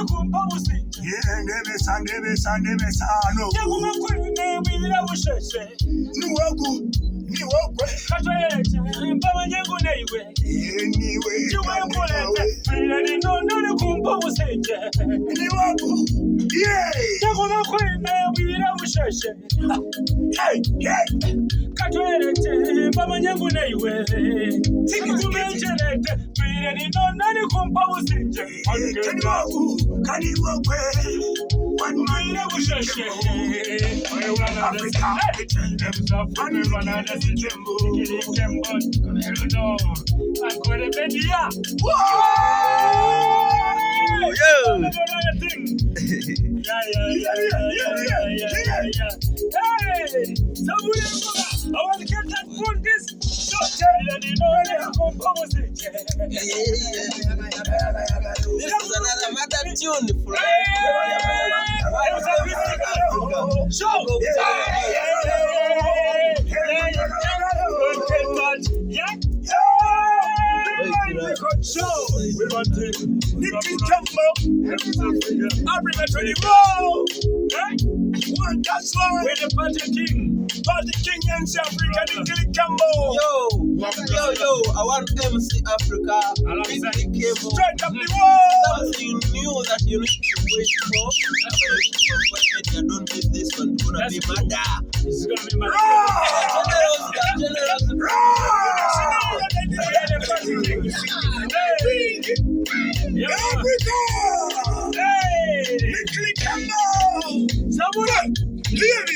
kumpa musinje. Ndebesa no. Nyaguma kwine wira busheshe. Niwokwe. Katweleche mpama nyengu neiwe. Niwe. Chiwe mpulete. Wira nino kumpa musinje. Niwoko. Nyaguma kwine wira busheshe. Katweleche mpama nyengu neiwe. Kumenjelete. Wira nino kumpa musinje. Kaniwokwe. Wira busheshe. Africa. This is another mother tune for Nicky Campbell, Africa to the world. One that's why we're the Party King and South Africa, Nicky Campbell. Yo, I want MC Africa. Straight up the world. Something new that you need to wait for. You don't need this one. It's gonna be murder. It's gonna be murder. Generous. Africa! Nicky Campbell! Samurai! Here!